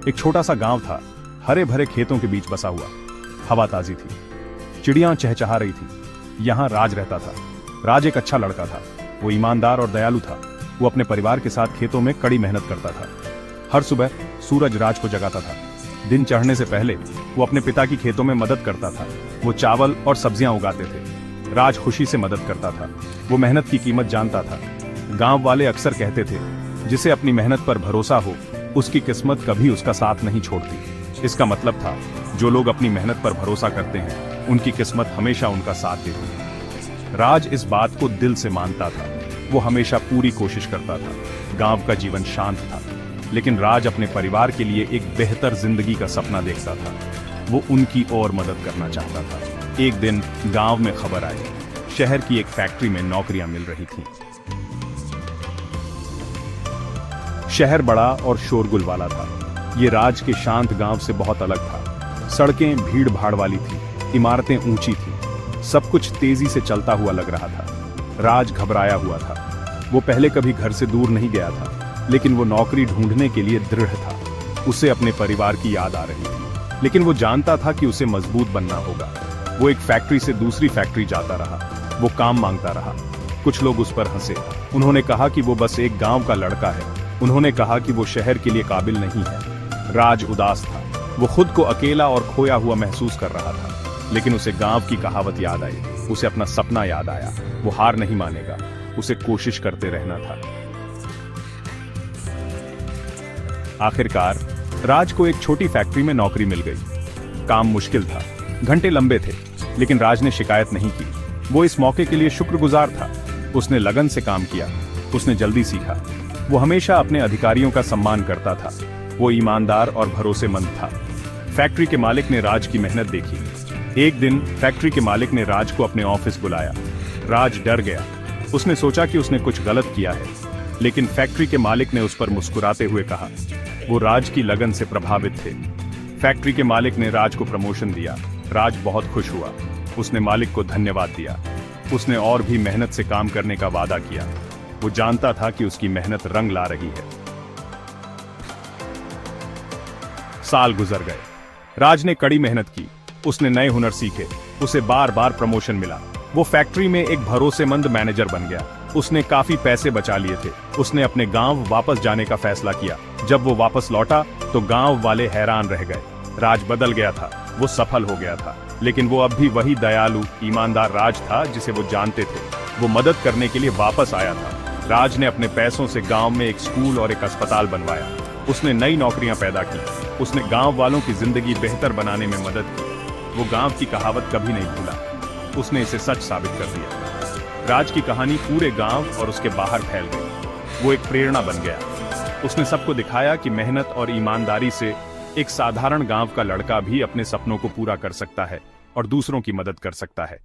एक छोटा सा गांव था, हरे भरे खेतों के बीच बसा हुआ। हवा ताजी थी, चिड़ियां चहचहा रही थी। यहाँ राज रहता था। राज एक अच्छा लड़का था। वो ईमानदार और दयालु था। वो अपने परिवार के साथ खेतों में कड़ी मेहनत करता था। हर सुबह सूरज राज को जगाता था। दिन चढ़ने से पहले वो अपने पिता की खेतों में मदद करता था। वो चावल और सब्जियां उगाते थे। राज खुशी से मदद करता था। वो मेहनत की कीमत जानता था। गांव वाले अक्सर कहते थे, जिसे अपनी मेहनत पर भरोसा हो, उसकी किस्मत कभी उसका साथ नहीं छोड़ती। इसका मतलब था, जो लोग अपनी मेहनत पर भरोसा करते हैं, उनकी किस्मत हमेशा उनका साथ देती है। राज इस बात को दिल से मानता था। वो हमेशा पूरी कोशिश करता था। गांव का जीवन शांत था, लेकिन राज अपने परिवार के लिए एक बेहतर जिंदगी का सपना देखता था। वो उनकी और मदद करना चाहता था। एक दिन गांव में खबर आई, शहर की एक फैक्ट्री में नौकरियां मिल रही थीं। शहर बड़ा और शोरगुल वाला था। ये राज के शांत गांव से बहुत अलग था। सड़कें भीड़ भाड़ वाली थी, इमारतें ऊंची थी, सब कुछ तेजी से चलता हुआ लग रहा था। राज घबराया हुआ था। वो पहले कभी घर से दूर नहीं गया था, लेकिन वो नौकरी ढूंढने के लिए दृढ़ था। उसे अपने परिवार की याद आ रही थी, लेकिन वो जानता था कि उसे मजबूत बनना होगा। वो एक फैक्ट्री से दूसरी फैक्ट्री जाता रहा। वो काम मांगता रहा। कुछ लोग उस पर हंसे। उन्होंने कहा कि वो बस एक गांव का लड़का है। उन्होंने कहा कि वो शहर के लिए काबिल नहीं है। राज उदास था। वो खुद को अकेला और खोया हुआ महसूस कर रहा था। लेकिन उसे गांव की कहावत याद आई। उसे अपना सपना याद आया। वो हार नहीं मानेगा। उसे कोशिश करते रहना था। आखिरकार राज को एक छोटी फैक्ट्री में नौकरी मिल गई। काम मुश्किल था, घंटे लंबे थे, लेकिन राज ने शिकायत नहीं की। वो इस मौके के लिए शुक्रगुजार था। उसने लगन से काम किया। उसने जल्दी सीखा। वो हमेशा अपने अधिकारियों का सम्मान करता था। वो ईमानदार और भरोसेमंद था। फैक्ट्री के मालिक ने राज की मेहनत देखी। एक दिन फैक्ट्री के मालिक ने राज को अपने ऑफिस बुलाया। राज डर गया। उसने सोचा कि उसने कुछ गलत किया है, लेकिन फैक्ट्री के मालिक ने उस पर मुस्कुराते हुए कहा। वो राज की लगन से प्रभावित थे। फैक्ट्री के मालिक ने राज को प्रमोशन दिया। राज बहुत खुश हुआ। उसने मालिक को धन्यवाद दिया। उसने और भी मेहनत से काम करने का वादा किया। वो जानता था कि उसकी मेहनत रंग ला रही है। साल गुजर गए। राज ने कड़ी मेहनत की। उसने नए हुनर सीखे। उसे बार बार प्रमोशन मिला। वो फैक्ट्री में एक भरोसेमंद मैनेजर बन गया। उसने काफी पैसे बचा लिए थे। उसने अपने गांव वापस जाने का फैसला किया। जब वो वापस लौटा तो गांव वाले हैरान रह गए। राज बदल गया था। वो सफल हो गया था, लेकिन वो अब भी वही दयालु, ईमानदार राज था जिसे वो जानते थे। वो मदद करने के लिए वापस आया था। राज ने अपने पैसों से गांव में एक स्कूल और एक अस्पताल बनवाया। उसने नई नौकरियां पैदा की। उसने गांव वालों की जिंदगी बेहतर बनाने में मदद की। वो गांव की कहावत कभी नहीं भूला। उसने इसे सच साबित कर दिया। राज की कहानी पूरे गांव और उसके बाहर फैल गई। वो एक प्रेरणा बन गया। उसने सबको दिखाया कि मेहनत और ईमानदारी से एक साधारण गांव का लड़का भी अपने सपनों को पूरा कर सकता है और दूसरों की मदद कर सकता है।